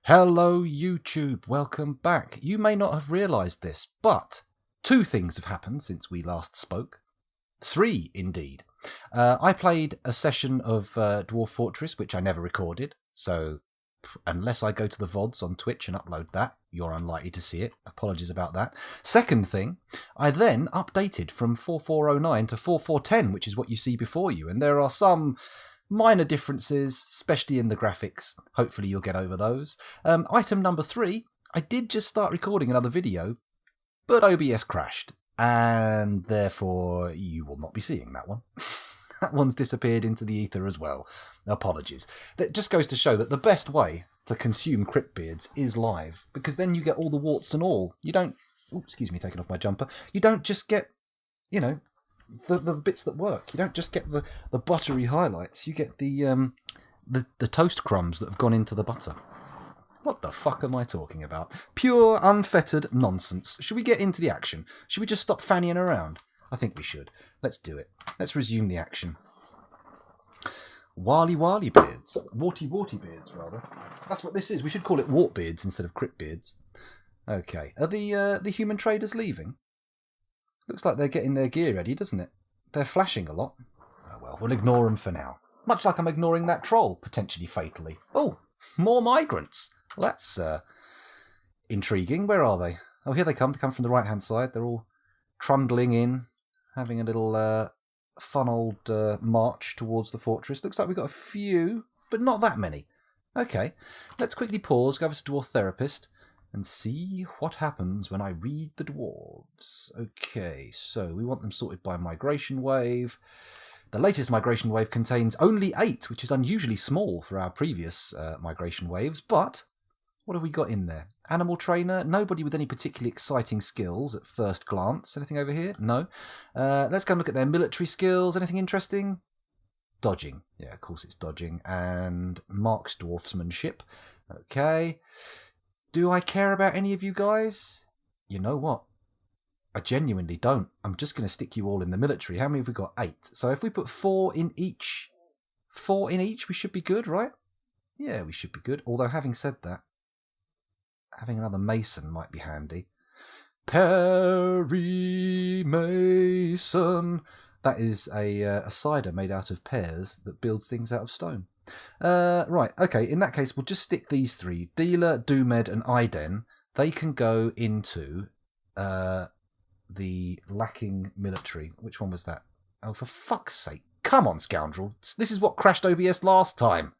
Hello YouTube, welcome back. You may not have realised this, but two things have happened since we last spoke. Three, indeed. I played a session of Dwarf Fortress, which I never recorded, so unless I go to the VODs on Twitch and upload that, you're unlikely to see it. Apologies about that. Second thing, I then updated from 4409 to 4410, which is what you see before you, and there are some minor differences, especially in the graphics. Hopefully you'll get over those. Item number 3, I did just start recording another video, but OBS crashed, and therefore you will not be seeing that one. That one's disappeared into the ether as well. Apologies. That just goes to show that the best way to consume CRYPTBEARDS is live, because then you get all the warts and all. You don't... Ooh, excuse me, taking off my jumper. You don't just get, you know, the bits that work. You don't just get the buttery highlights. You get the toast crumbs that have gone into the butter. What the fuck am I talking about? Pure, unfettered nonsense. Should we get into the action? Should we just stop fannying around? I think we should. Let's do it. Let's resume the action. Wally beards. Warty beards, rather. That's what this is. We should call it wart beards instead of CRYPTBEARDS. Okay. Are the human traders leaving? Looks like they're getting their gear ready, doesn't it? They're flashing a lot. Oh well, we'll ignore them for now. Much like I'm ignoring that troll, potentially fatally. Oh, more migrants. Well, that's intriguing. Where are they? Oh, here they come. They come from the right-hand side. They're all trundling in, having a little fun old march towards the fortress. Looks like we've got a few, but not that many. Okay, let's quickly pause, go over to Dwarf Therapist, and see what happens when I read the dwarves. Okay, so we want them sorted by migration wave. The latest migration wave contains only 8, which is unusually small for our previous migration waves, but what have we got in there? Animal trainer, nobody with any particularly exciting skills at first glance. Anything over here? No. Let's go and look at their military skills. Anything interesting? Dodging. Yeah, of course it's dodging. And Mark's dwarfsmanship. Okay. Do I care about any of you guys? You know what? I genuinely don't. I'm just going to stick you all in the military. How many have we got? 8. So if we put 4 in each, we should be good, right? Yeah, we should be good. Although having said that, having another mason might be handy. Perry Mason. That is a cider made out of pears that builds things out of stone. Right, okay, in that case, we'll just stick these 3. Dealer, Doomed, and Iden. They can go into the lacking military. Which one was that? Oh, for fuck's sake. Come on, scoundrel. This is what crashed OBS last time.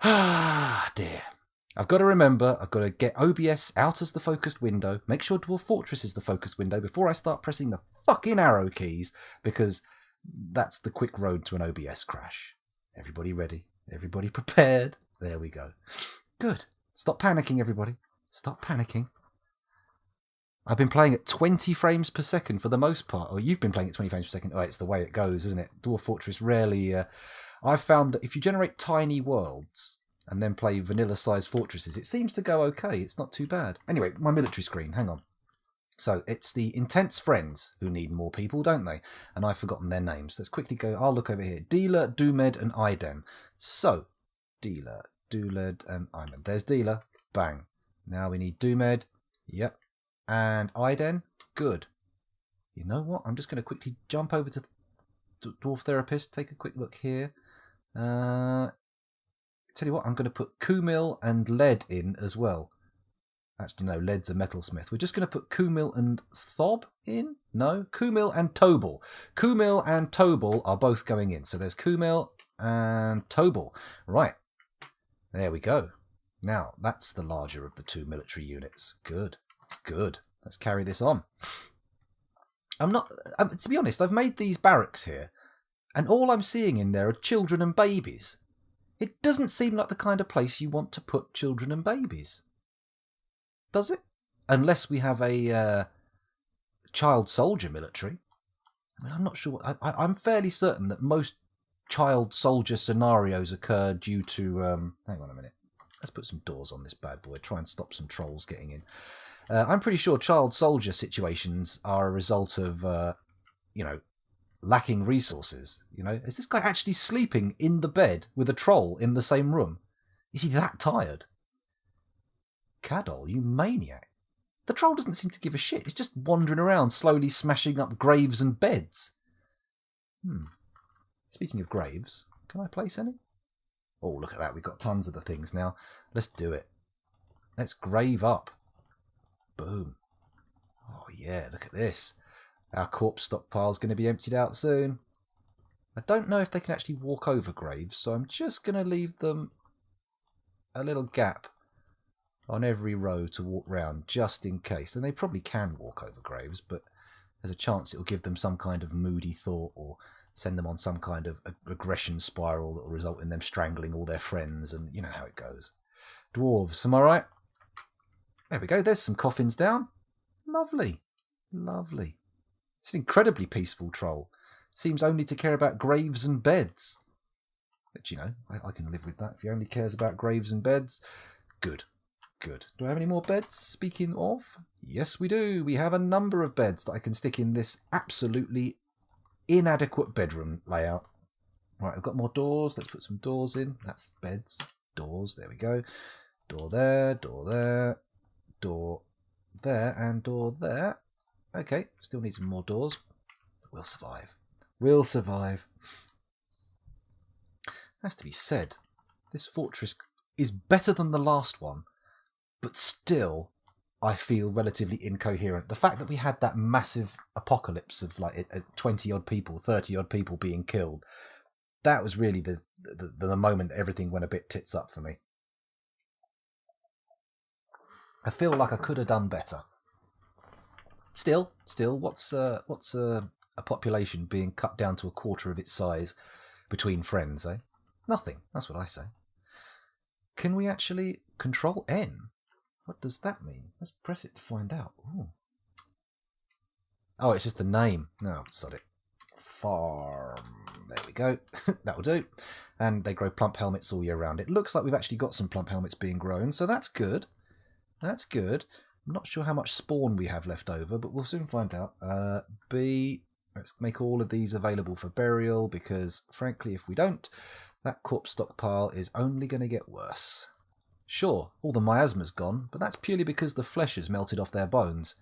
Ah, dear. I've got to remember, I've got to get OBS out as the focused window, make sure Dwarf Fortress is the focused window before I start pressing the fucking arrow keys, because that's the quick road to an OBS crash. Everybody ready? Everybody prepared? There we go. Good. Stop panicking, everybody. Stop panicking. I've been playing at 20 frames per second for the most part. Or you've been playing at 20 frames per second. Oh, it's the way it goes, isn't it? Dwarf Fortress rarely... I've found that if you generate tiny worlds and then play vanilla-sized fortresses, it seems to go okay. It's not too bad. Anyway, my military screen. Hang on. So it's the Intense Friends who need more people, don't they? And I've forgotten their names. Let's quickly go. I'll look over here. Dealer, Doomed, and Iden. So, Dealer, Dooled, and Iden. There's Dealer. Bang. Now we need Doomed. Yep. And Iden. Good. You know what? I'm just going to quickly jump over to Dwarf Therapist. Take a quick look here. Tell you what, I'm going to put Kumil and Lead in as well. Actually, no, Lead's a metalsmith. We're just going to put Kumil and Thob in? No, Kumil and Tobal. Kumil and Tobal are both going in. So there's Kumil and Tobal. Right. There we go. Now, that's the larger of the 2 military units. Good. Good. Let's carry this on. To be honest, I've made these barracks here, and all I'm seeing in there are children and babies. It doesn't seem like the kind of place you want to put children and babies. Does it? Unless we have a child soldier military. I mean, I'm not sure. I'm fairly certain that most child soldier scenarios occur due to... hang on a minute. Let's put some doors on this bad boy. Try and stop some trolls getting in. I'm pretty sure child soldier situations are a result of, lacking resources. You know, is this guy actually sleeping in the bed with a troll in the same room? Is he that tired? Cadol, you maniac. The troll doesn't seem to give a shit. He's just wandering around, slowly smashing up graves and beds. Speaking of graves, can I place any? Oh, look at that. We've got tons of the things now. Let's do it. Let's grave up. Boom. Oh, yeah, look at this. Our corpse stockpile's going to be emptied out soon. I don't know if they can actually walk over graves, so I'm just going to leave them a little gap on every row to walk round, just in case. And they probably can walk over graves, but there's a chance it'll give them some kind of moody thought or send them on some kind of aggression spiral that will result in them strangling all their friends, and you know how it goes. Dwarves, am I right? There we go, there's some coffins down. Lovely. Lovely. It's an incredibly peaceful troll. Seems only to care about graves and beds. But, you know, I can live with that. If he only cares about graves and beds, good. Good. Do I have any more beds? Speaking of, yes we do. We have a number of beds that I can stick in this absolutely inadequate bedroom layout. Right, I've got more doors. Let's put some doors in. That's beds. Doors. There we go. Door there, door there, door there, and door there. Okay, still need some more doors. We'll survive. We'll survive. Has to be said, this fortress is better than the last one, but still I feel relatively incoherent. The fact that we had that massive apocalypse of like 20-odd people, 30-odd people being killed, that was really the moment that everything went a bit tits up for me. I feel like I could have done better. Still, what's a population being cut down to a quarter of its size between friends, eh? Nothing. That's what I say. Can we actually control N? What does that mean? Let's press it to find out. Ooh. Oh, it's just a name. No, sod it. Farm. There we go. That'll do. And they grow plump helmets all year round. It looks like we've actually got some plump helmets being grown, so that's good. That's good. I'm not sure how much spawn we have left over, but we'll soon find out. B. Let's make all of these available for burial, because, frankly, if we don't, that corpse stockpile is only going to get worse. Sure, all the miasma's gone, but that's purely because the flesh has melted off their bones.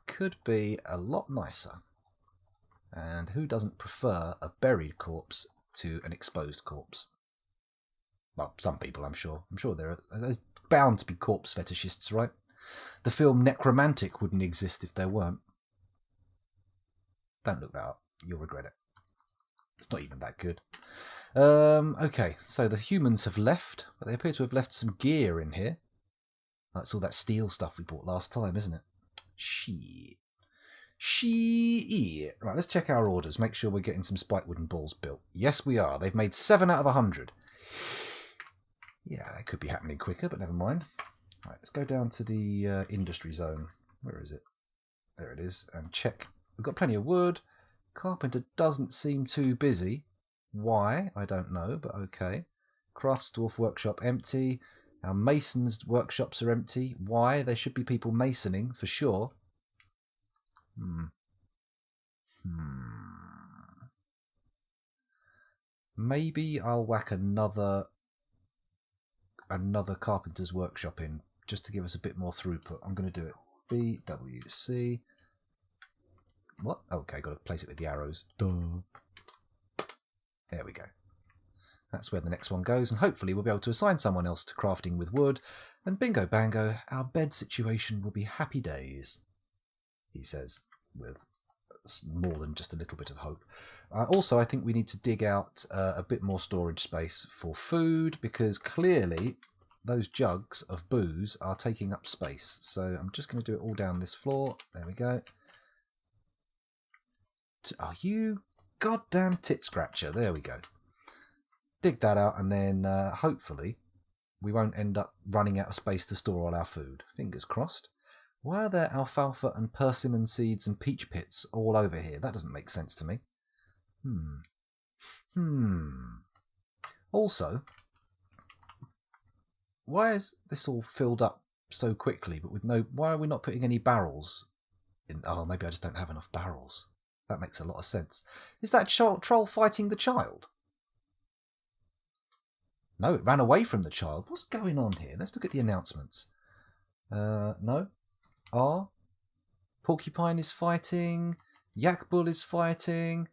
Could be a lot nicer. And who doesn't prefer a buried corpse to an exposed corpse? Well, some people, I'm sure. I'm sure there's bound to be corpse fetishists, right? The film Necromantic wouldn't exist if there weren't. Don't look that up. You'll regret it. It's not even that good. Okay, so the humans have left, but they appear to have left some gear in here. That's all that steel stuff we bought last time, isn't it? Shit. Right, let's check our orders. Make sure we're getting some spike wooden balls built. Yes, we are. They've made 7 out of 100. Yeah, that could be happening quicker, but never mind. Right, let's go down to the industry zone. Where is it? There it is. And check. We've got plenty of wood. Carpenter doesn't seem too busy. Why? I don't know, but okay. Crafts dwarf workshop empty. Our masons' workshops are empty. Why? There should be people masoning, for sure. Maybe I'll whack another carpenter's workshop in, just to give us a bit more throughput. I'm going to do it. BWC. What? Okay, got to place it with the arrows. Duh. There we go. That's where the next one goes, and hopefully we'll be able to assign someone else to crafting with wood, and bingo bango, our bed situation will be happy days, he says, with more than just a little bit of hope. Also, I think we need to dig out a bit more storage space for food, because clearly those jugs of booze are taking up space. So I'm just going to do it all down this floor. There we go. Oh, you goddamn tit scratcher. There we go. Dig that out, and then hopefully we won't end up running out of space to store all our food. Fingers crossed. Why are there alfalfa and persimmon seeds and peach pits all over here? That doesn't make sense to me. Also, why is this all filled up so quickly, but with no... Why are we not putting any barrels in? Oh, maybe I just don't have enough barrels. That makes a lot of sense. Is that troll fighting the child? No, it ran away from the child. What's going on here? Let's look at the announcements. No. R. Porcupine is fighting. Yak Bull is fighting.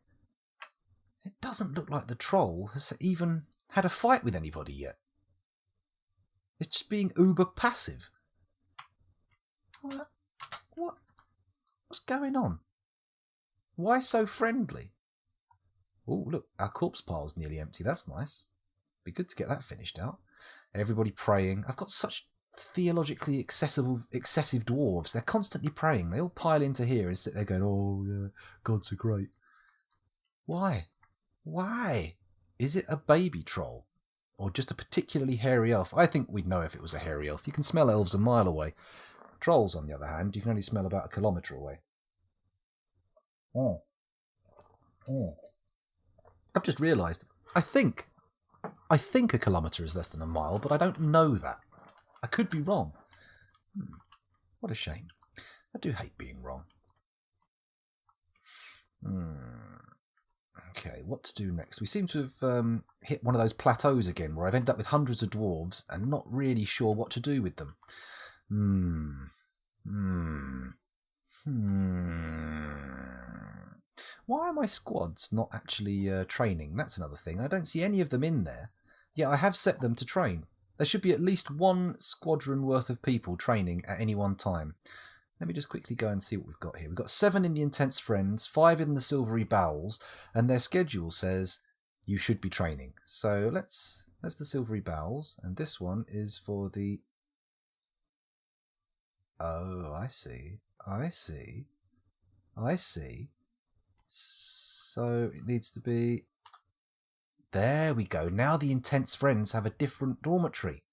It doesn't look like the troll has even had a fight with anybody yet. It's just being uber passive. What? What's going on? Why so friendly? Oh, look, our corpse pile's nearly empty. That's nice. Be good to get that finished out. Everybody praying. I've got such theologically excessive dwarves. They're constantly praying. They all pile into here and sit there going, oh, yeah, gods are great. Why? Why? Is it a baby troll? Or just a particularly hairy elf? I think we'd know if it was a hairy elf. You can smell elves a mile away. Trolls, on the other hand, you can only smell about a kilometre away. I've just realised, I think a kilometre is less than a mile, but I don't know that. I could be wrong. What a shame. I do hate being wrong. Okay, what to do next? We seem to have hit one of those plateaus again, where I've ended up with hundreds of dwarves and not really sure what to do with them. Why are my squads not actually training? That's another thing. I don't see any of them in there. Yeah, I have set them to train. There should be at least one squadron worth of people training at any one time. Let me just quickly go and see what we've got here. We've got 7 in the Intense Friends, 5 in the Silvery Bowels, and their schedule says you should be training. So that's the Silvery Bowels, and this one is for the... Oh, I see. So it needs to be... There we go. Now the Intense Friends have a different dormitory.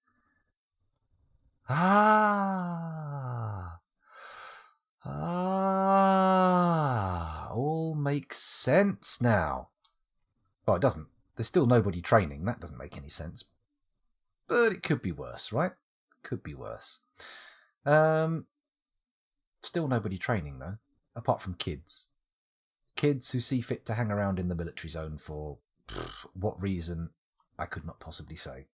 All makes sense now. Well, it doesn't. There's still nobody training. That doesn't make any sense. But it could be worse, right? Could be worse. Still nobody training, though. Apart from kids. Kids who see fit to hang around in the military zone for what reason I could not possibly say.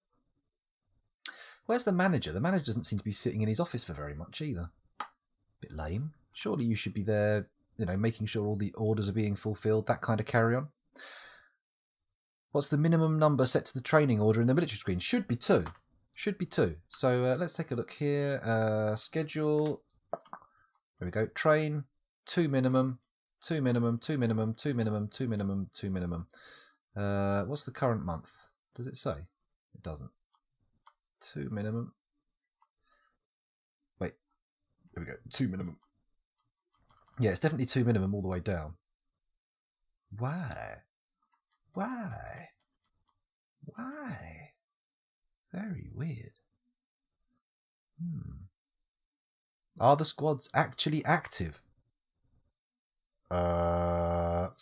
Where's the manager? The manager doesn't seem to be sitting in his office for very much either. Bit lame. Surely you should be there, making sure all the orders are being fulfilled, that kind of carry on. What's the minimum number set to the training order in the military screen? Should be 2. So let's take a look here. Schedule. There we go. Train. 2 minimum. 2 minimum. 2 minimum. 2 minimum. 2 minimum. 2 minimum. What's the current month? Does it say? It doesn't. 2 minimum. Wait. There we go. 2 minimum. Yeah, it's definitely 2 minimum all the way down. Why? Very weird. Are the squads actually active? Hello,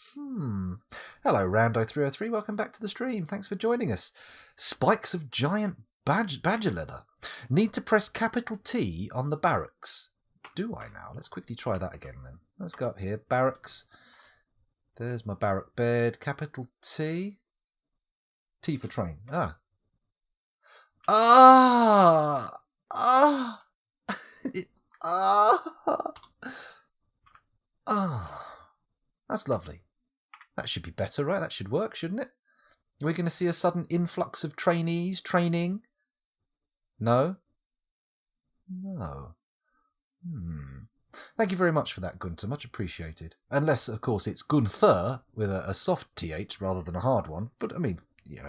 Rando303. Welcome back to the stream. Thanks for joining us. Spikes of giant badger leather. Need to press capital T on the barracks. Do I now? Let's quickly try that again then. Let's go up here. Barracks. There's my barrack bed. Capital T. T for train. That's lovely. That should be better, right? That should work, shouldn't it? Are we going to see a sudden influx of trainees training? No? Thank you very much for that, Gunther. Much appreciated. Unless, of course, it's Gunther with a soft TH rather than a hard one. But, I mean, you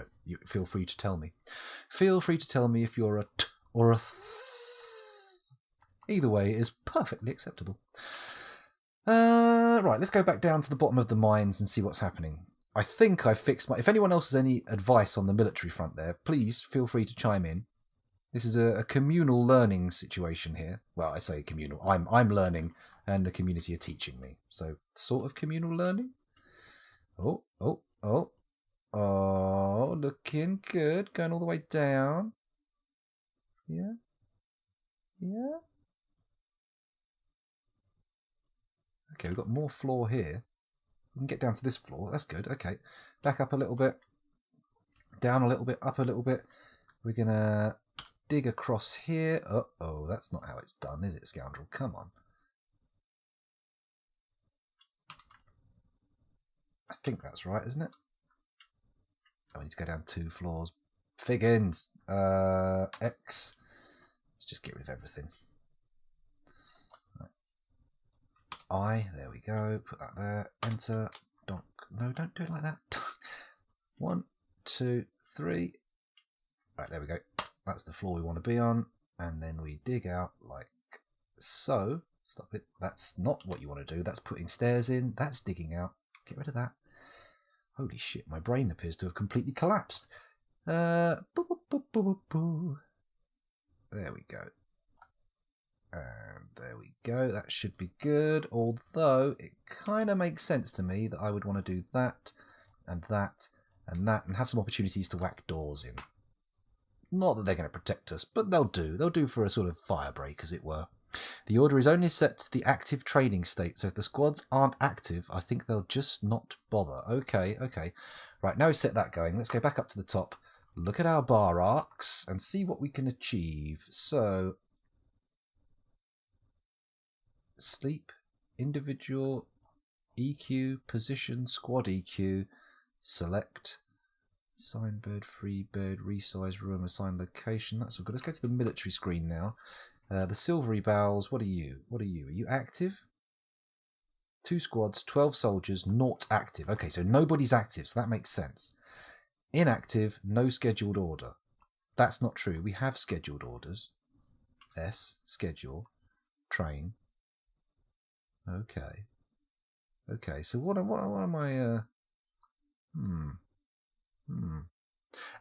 feel free to tell me. Feel free to tell me if you're a T or a Th. Either way is perfectly acceptable. Right, let's go back down to the bottom of the mines and see what's happening. I think I've fixed my... If anyone else has any advice on the military front there, please feel free to chime in. This is a communal learning situation here. Well, I say communal. I'm learning, and the community are teaching me. So, sort of communal learning. Oh, looking good. Going all the way down. Yeah. Okay, we've got more floor here. We can get down to this floor. That's good. Okay. Back up a little bit. Down a little bit. Up a little bit. We're going to dig across here. Uh-oh, that's not how it's done, is it, scoundrel? Come on. I think that's right, isn't it? Oh, we need to go down 2 floors. Figgins. X. Let's just get rid of everything. I. There we go. Put that there. Enter. Donk. No, don't do it like that. 1, 2, 3. Right, there we go. That's the floor we want to be on. And then we dig out like so. Stop it. That's not what you want to do. That's putting stairs in. That's digging out. Get rid of that. Holy shit, my brain appears to have completely collapsed. There we go. And there we go. That should be good. Although, it kind of makes sense to me that I would want to do that, and that, and that, and have some opportunities to whack doors in. Not that they're going to protect us, but they'll do. They'll do for a sort of fire break, as it were. The order is only set to the active training state, so if the squads aren't active, I think they'll just not bother. Okay, okay. Right, now we've set that going. Let's go back up to the top, look at our bar arcs, and see what we can achieve. So, sleep, individual, EQ, position, squad EQ, select, assign bird, free bird, resize room, assign location. That's all good. Let's go to the military screen now. The silvery bowels, what are you? What are you? Are you active? 2 squads, 12 soldiers, not active. Okay, so nobody's active, so that makes sense. Inactive, no scheduled order. That's not true. We have scheduled orders. S, schedule, train. Okay. Okay, so what am I...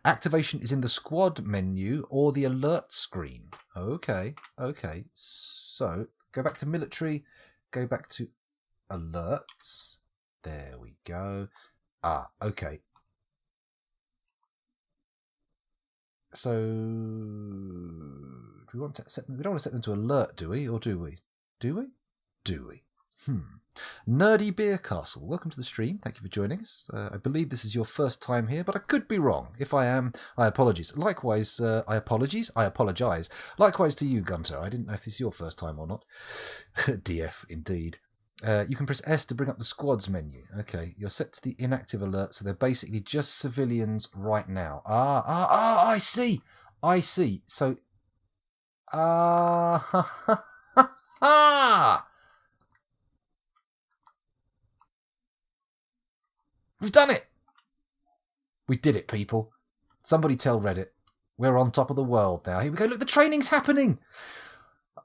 Activation is in the squad menu or the alert screen. Okay, okay. So, go back to military, go back to alerts. There we go. Ah, okay. So, do we want to set them? We don't want to set them to alert, do we? Or do we? Do we? Do we? Nerdy Beer Castle, welcome to the stream. Thank you for joining us. I believe this is your first time here, but I could be wrong. If I am, I apologize. Likewise, I apologize. Likewise to you, Gunter. I didn't know if this is your first time or not. DF, indeed. You can press S to bring up the squads menu. Okay, you're set to the inactive alert, so they're basically just civilians right now. I see. I see. So, we've done it! We did it, people. Somebody tell Reddit. We're on top of the world now. Here we go. Look, the training's happening!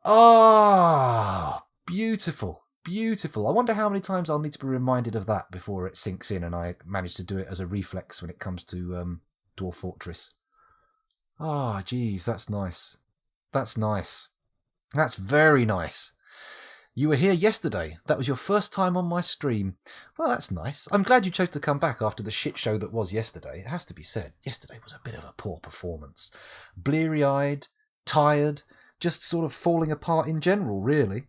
Ah, beautiful. Beautiful. I wonder how many times I'll need to be reminded of that before it sinks in and I manage to do it as a reflex when it comes to Dwarf Fortress. Ah, geez, that's nice. That's nice. That's very nice. You were here yesterday. That was your first time on my stream. Well, that's nice. I'm glad you chose to come back after the shit show that was yesterday. It has to be said. Yesterday was a bit of a poor performance. Bleary-eyed, tired, just sort of falling apart in general, really.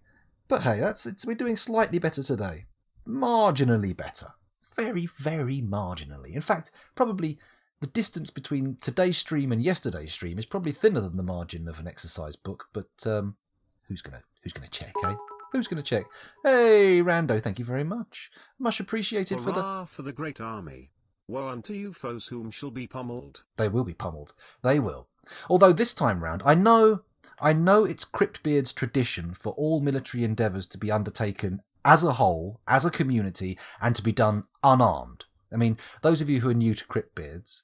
But hey, we're doing slightly better today. Marginally better. Very, very marginally. In fact, probably the distance between today's stream and yesterday's stream is probably thinner than the margin of an exercise book, but who's gonna check, eh? Who's going to check? Hey, Rando, thank you very much. Much appreciated. Hurrah for the great army. Woe unto you foes whom shall be pummeled. They will be pummeled. They will. Although this time round, I know it's CryPTBEARDS tradition for all military endeavours to be undertaken as a whole, as a community, and to be done unarmed. I mean, those of you who are new to CryPTBEARDS,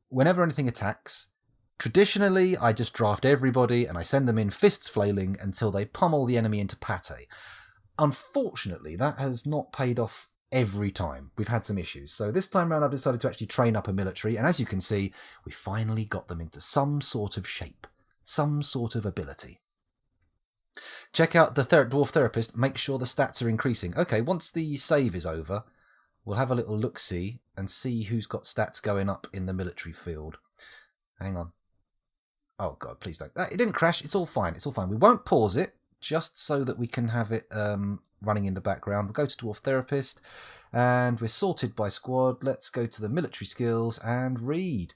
whenever anything attacks, traditionally, I just draft everybody and I send them in fists flailing until they pummel the enemy into pate. Unfortunately, that has not paid off every time. We've had some issues. So this time around, I've decided to actually train up a military. And as you can see, we finally got them into some sort of shape, some sort of ability. Check out the Dwarf Therapist. Make sure the stats are increasing. Okay, once the save is over, we'll have a little look-see and see who's got stats going up in the military field. Hang on. Oh, God, please don't. It didn't crash. It's all fine. It's all fine. We won't pause it, just so that we can have it running in the background. We'll go to Dwarf Therapist, and we're sorted by squad. Let's go to the military skills and read.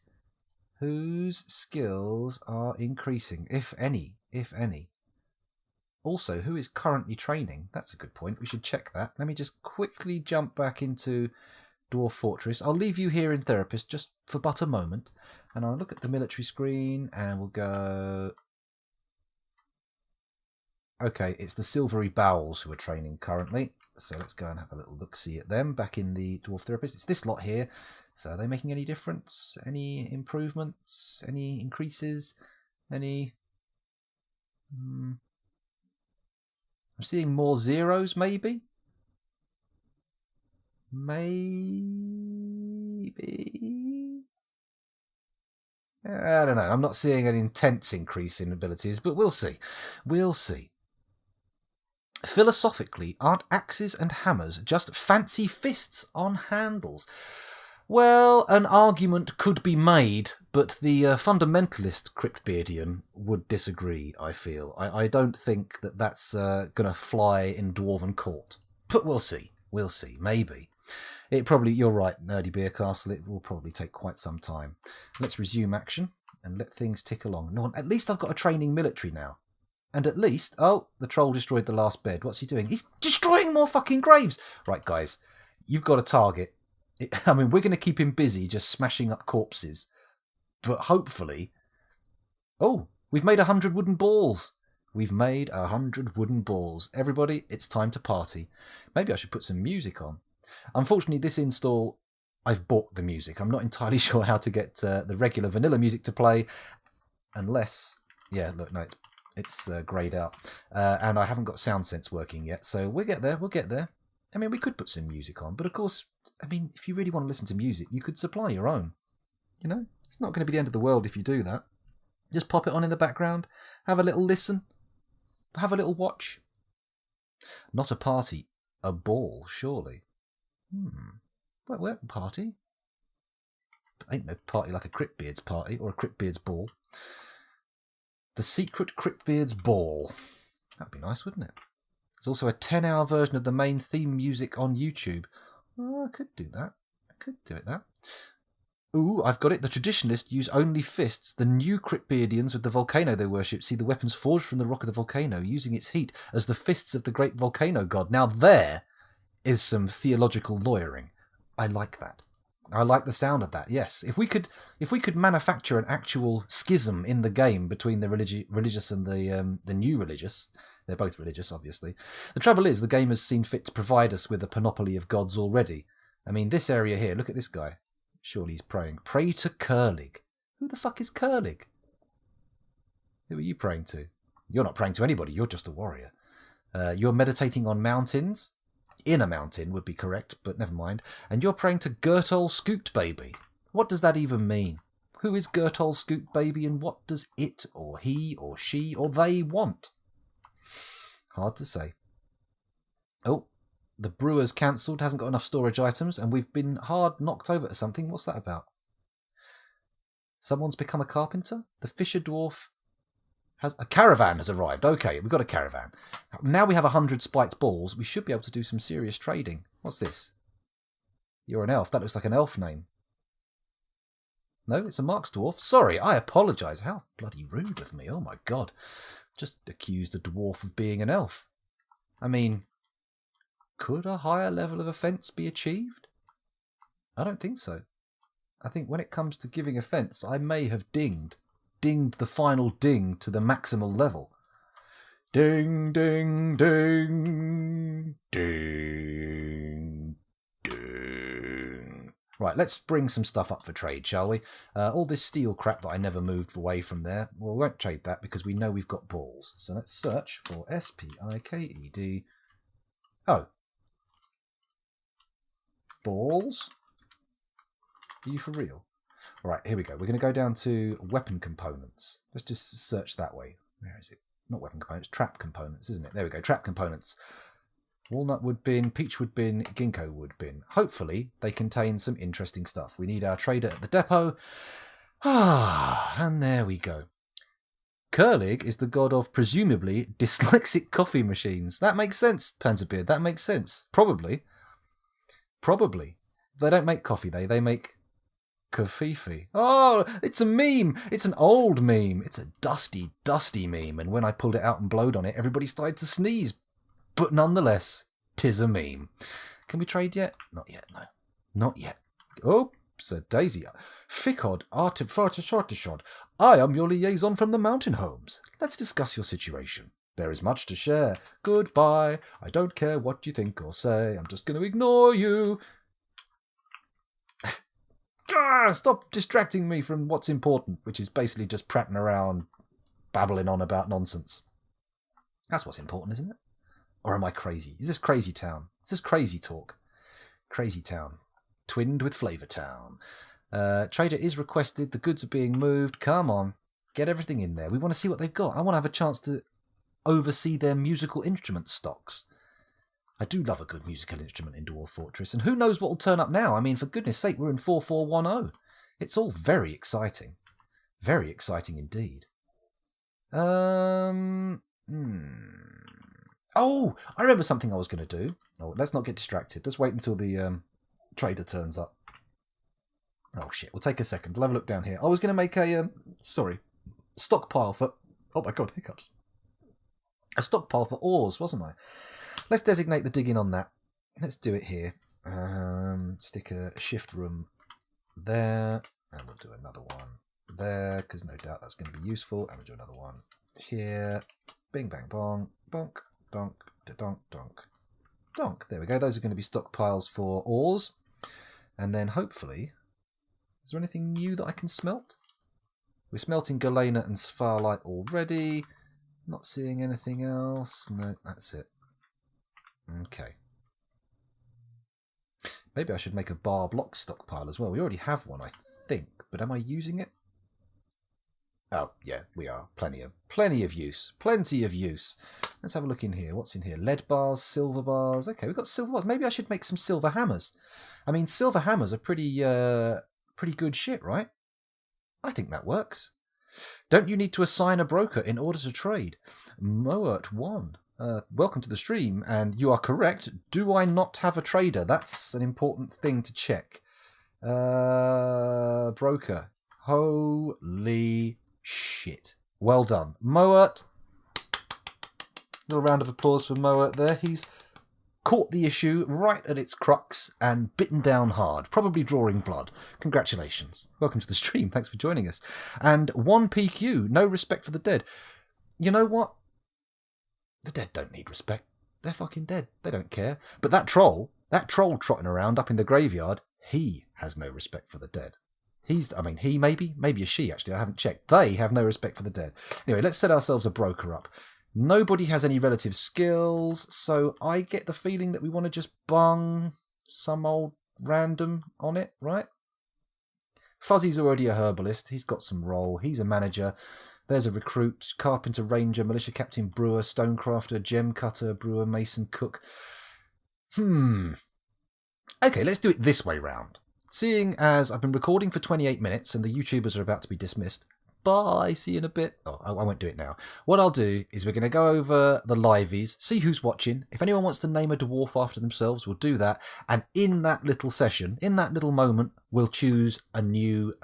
Whose skills are increasing, if any, if any? Also, who is currently training? That's a good point. We should check that. Let me just quickly jump back into Dwarf Fortress. I'll leave you here in Therapist just for but a moment. And I'll look at the military screen and we'll go... Okay, it's the Silvery Bowels who are training currently. So let's go and have a little look-see at them back in the Dwarf Therapist. It's this lot here. So are they making any difference? Any improvements? Any increases? Any... I'm seeing more zeros, maybe? Maybe? I don't know. I'm not seeing an intense increase in abilities, but we'll see. We'll see. Philosophically, aren't axes and hammers just fancy fists on handles? Well, an argument could be made, but the fundamentalist CRYPTBEARDian would disagree, I feel. I don't think that that's going to fly in Dwarven Court. But we'll see. We'll see. Maybe. It probably, you're right, Nerdy Beer Castle, it will probably take quite some time. Let's resume action and let things tick along. No, at least I've got a training military now. And at least... Oh, the troll destroyed the last bed. What's he doing? He's destroying more fucking graves! Right, guys. You've got a target. I mean, we're going to keep him busy just smashing up corpses. But hopefully... Oh, we've made 100 wooden balls. We've made 100 wooden balls. Everybody, it's time to party. Maybe I should put some music on. Unfortunately, this install, I've bought the music. I'm not entirely sure how to get the regular vanilla music to play. Unless... Yeah, look, no, it's greyed out. And I haven't got SoundSense working yet. So we'll get there. We'll get there. I mean, we could put some music on. But of course, I mean, if you really want to listen to music, you could supply your own. You know? It's not going to be the end of the world if you do that. Just pop it on in the background. Have a little listen. Have a little watch. Not a party. A ball, surely. Well, party? Ain't no party like a CRYPTBEARDS party or a CRYPTBEARDS ball. The secret CRYPTBEARDS ball. That'd be nice, wouldn't it? There's also a 10-hour version of the main theme music on YouTube. Oh, I could do that. I could do it that. Ooh, I've got it. The traditionalists use only fists. The new CRYPTBEARDians with the volcano they worship see the weapons forged from the rock of the volcano, using its heat as the fists of the great volcano god. Now there is some theological lawyering. I like that. I like the sound of that. Yes, if we could manufacture an actual schism in the game between the religious and the new religious, they're both religious, obviously. The trouble is, the game has seen fit to provide us with a panoply of gods already. I mean, this area here. Look at this guy. Surely he's praying. Pray to Curlig. Who the fuck is Curlig? Who are you praying to? You're not praying to anybody. You're just a warrior. You're meditating on mountains. In a mountain would be correct, but never mind. And you're praying to Gertol Scoot Baby. What does that even mean? Who is Gertol Scoot Baby and what does it or he or she or they want? Hard to say. Oh, the brewer's cancelled, hasn't got enough storage items, and we've been hard knocked over to something. What's that about? Someone's become a carpenter? The Fisher Dwarf has... A caravan has arrived. Okay, we've got a caravan. Now we have 100 spiked balls. We should be able to do some serious trading. What's this? You're an elf. That looks like an elf name. No, it's a Marks Dwarf. Sorry, I apologise. How bloody rude of me. Oh my god. Just accused a dwarf of being an elf. I mean, could a higher level of offence be achieved? I don't think so. I think when it comes to giving offence, I may have dinged the final ding to the maximal level. Ding, ding, ding, ding, ding. Right, let's bring some stuff up for trade, shall we? All this steel crap that I never moved away from there, well, we won't trade that because we know we've got balls. So let's search for SPIKED. Oh. Balls? Are you for real? Right, here we go. We're going to go down to weapon components. Let's just search that way. Where is it? Not weapon components, trap components, isn't it? There we go, trap components. Walnut wood bin, peach wood bin, ginkgo wood bin. Hopefully, they contain some interesting stuff. We need our trader at the depot. And there we go. Curlig is the god of, presumably, dyslexic coffee machines. That makes sense, Panzerbeard. That makes sense. Probably. They don't make coffee, they make Kafifi. Oh, it's a meme. It's an old meme. It's a dusty, dusty meme. And when I pulled it out and blowed on it, everybody started to sneeze. But nonetheless, 'tis a meme. Can we trade yet? Not yet, no. Not yet. Oh, said Daisy. Fickod, artifartishod. I am your liaison from the mountain homes. Let's discuss your situation. There is much to share. Goodbye. I don't care what you think or say. I'm just going to ignore you. Stop distracting me from what's important, which is basically just prattling around, babbling on about nonsense. That's what's important, isn't it? Or am I crazy? Is this Crazy Town? Is this crazy talk? Crazy Town. Twinned with Flavour Town. Trader is requested. The goods are being moved. Come on. Get everything in there. We want to see what they've got. I want to have a chance to oversee their musical instrument stocks. I do love a good musical instrument in Dwarf Fortress. And who knows what will turn up now? I mean, for goodness sake, we're in 4410. It's all very exciting. Very exciting indeed. Oh, I remember something I was going to do. Oh, let's not get distracted. Let's wait until the trader turns up. Oh, shit. We'll take a second. We'll have a look down here. I was going to make a, stockpile for... Oh, my God, hiccups. A stockpile for ores, wasn't I? Let's designate the digging on that. Let's do it here. Stick a shift room there. And we'll do another one there, because no doubt that's going to be useful. And we'll do another one here. Bing, bang, bong. Bonk, donk, donk, donk. Donk. There we go. Those are going to be stockpiles for ores. And then hopefully... Is there anything new that I can smelt? We're smelting galena and spharlite already. Not seeing anything else. No, that's it. Okay. Maybe I should make a bar block stockpile as well. We already have one, I think. But am I using it? Oh, yeah, we are. Plenty of use. Plenty of use. Let's have a look in here. What's in here? Lead bars, silver bars. Okay, we've got silver bars. Maybe I should make some silver hammers. I mean, silver hammers are pretty good shit, right? I think that works. Don't you need to assign a broker in order to trade? Moert1. Welcome to the stream, and you are correct. Do I not have a trader? That's an important thing to check. Broker. Holy shit. Well done. Moert. Little round of applause for Moert there. He's caught the issue right at its crux and bitten down hard, probably drawing blood. Congratulations. Welcome to the stream. Thanks for joining us. And 1PQ, no respect for the dead. You know what? The dead don't need respect. They're fucking dead. They don't care. But that troll trotting around up in the graveyard, he has no respect for the dead. He maybe a she, actually. I haven't checked. They have no respect for the dead. Anyway, let's set ourselves a broker up. Nobody has any relative skills, so I get the feeling that we want to just bung some old random on it, right? Fuzzy's already a herbalist. He's got some role. He's a manager. There's a recruit, carpenter, ranger, militia captain, brewer, stonecrafter, gem cutter, brewer, mason, cook. Okay, let's do it this way round. Seeing as I've been recording for 28 minutes and the YouTubers are about to be dismissed, bye, see you in a bit. Oh, I won't do it now. What I'll do is we're going to go over the liveys, see who's watching. If anyone wants to name a dwarf after themselves, we'll do that. And in that little session, in that little moment, we'll choose a new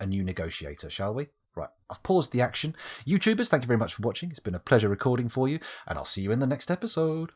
negotiator, shall we? Right, I've paused the action. YouTubers, thank you very much for watching. It's been a pleasure recording for you, and I'll see you in the next episode.